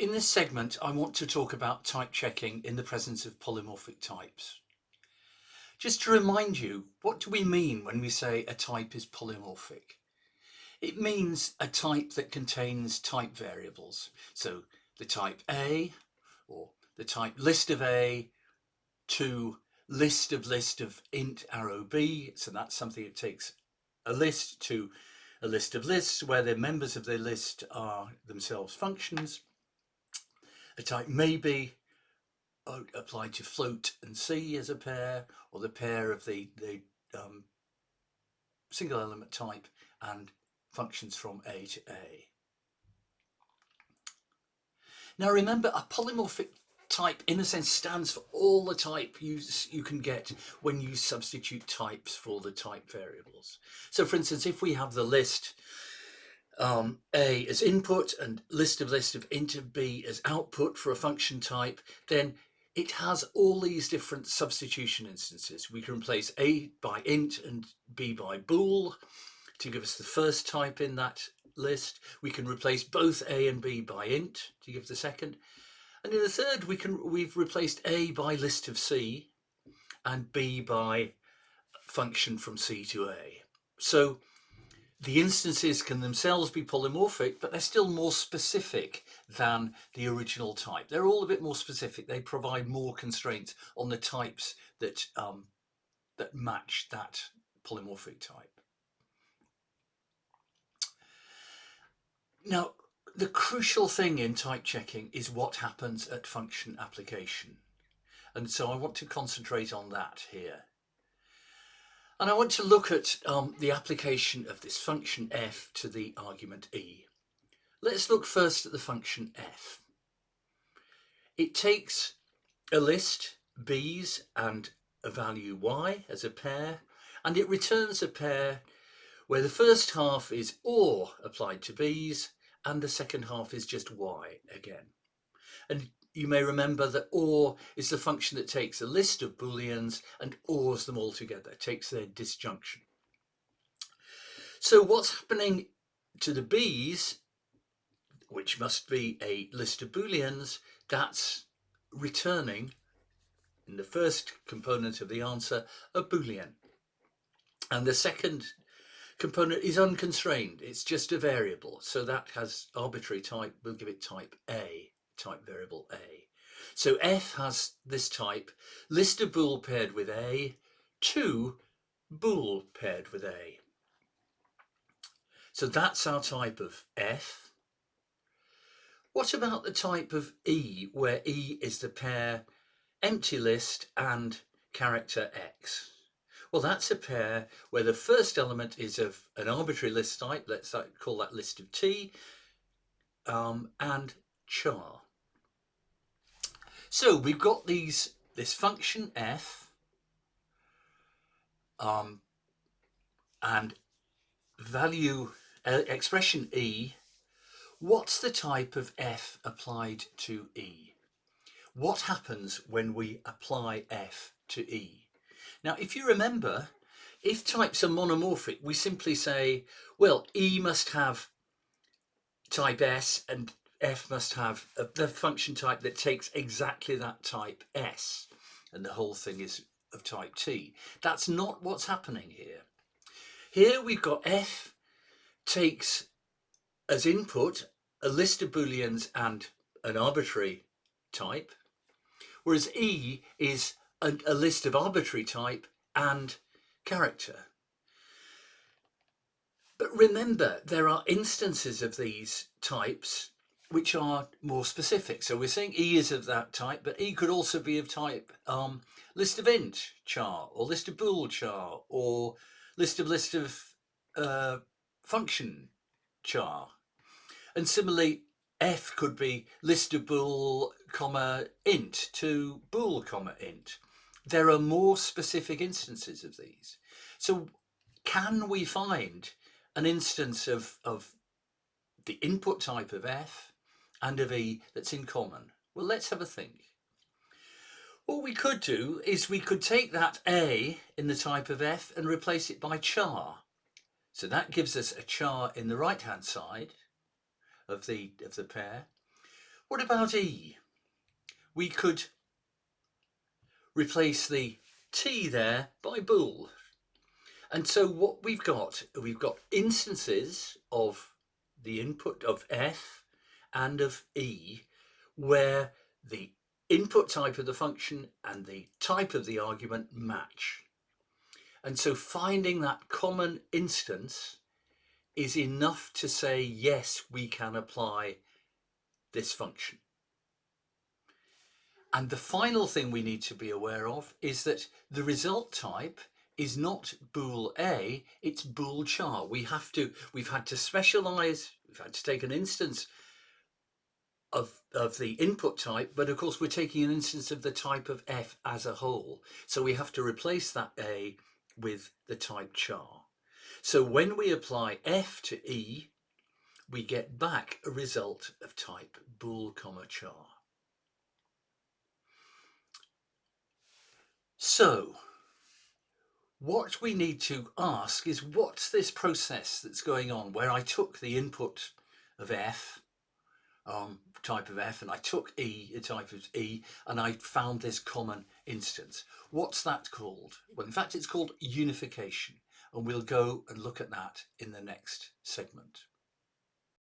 In this segment, I want to talk about type checking in the presence of polymorphic types. Just to remind you, what do we mean when we say a type is polymorphic? It means a type that contains type variables. So the type A, or the type list of A, to list of int arrow B. So that's something that takes a list to a list of lists where the members of the list are themselves functions. A type may be applied to float and C as a pair, or the pair of the single element type and functions from A to A. Now remember, a polymorphic type in a sense stands for all the type you can get when you substitute types for the type variables. So for instance, if we have the list A as input and list of int of B as output for a function type, then it has all these different substitution instances. We can replace A by int and B by bool to give us the first type in that list. We can replace both A and B by int to give the second. And in the third, we've replaced A by list of C and B by function from C to A. So the instances can themselves be polymorphic, but they're still more specific than the original type. They're all a bit more specific. They provide more constraints on the types that match that polymorphic type. Now, the crucial thing in type checking is what happens at function application. And so I want to concentrate on that here. And I want to look at the application of this function f to the argument e. Let's look first at the function f. It takes a list, b's, and a value y as a pair, and it returns a pair where the first half is or applied to b's, and the second half is just y again. And you may remember that OR is the function that takes a list of booleans and ORs them all together, takes their disjunction. So what's happening to the b's, which must be a list of booleans, that's returning in the first component of the answer a boolean. And the second component is unconstrained, it's just a variable, so that has arbitrary type. We'll give it type A, type variable A. So f has this type, list of bool paired with A, to bool paired with A. So that's our type of f. What about the type of E, where E is the pair empty list and character X? Well, that's a pair where the first element is of an arbitrary list type, let's call that list of T, and char. So we've got this function f and value expression E. What's the type of f applied to E? What happens when we apply f to E? Now, if you remember, if types are monomorphic, we simply say, well, E must have type S and f must have the function type that takes exactly that type S, and the whole thing is of type T. That's not what's happening here. Here we've got f takes as input a list of booleans and an arbitrary type, whereas E is a list of arbitrary type and character. But remember, there are instances of these types which are more specific. So we're saying E is of that type, but E could also be of type list of int char, or list of bool char, or list of function char. And similarly, f could be list of bool comma int to bool comma int. There are more specific instances of these. So can we find an instance of the input type of f and of E that's in common? Well, let's have a think. What we could do is we could take that A in the type of f and replace it by char. So that gives us a char in the right hand side of the pair. What about E? We could replace the T there by bool. And so what we've got instances of the input of F and of E where the input type of the function and the type of the argument match. And so finding that common instance is enough to say, yes, we can apply this function. And the final thing we need to be aware of is that the result type is not bool A, it's bool char. We've had to specialize, we've had to take an instance of the input type, but of course we're taking an instance of the type of F as a whole. So we have to replace that A with the type char. So when we apply F to E, we get back a result of type bool, char. So what we need to ask is, what's this process that's going on where I took the input of F, type of F, and I took E, a type of E, and I found this common instance. What's that called? Well, in fact, it's called unification, and we'll go and look at that in the next segment.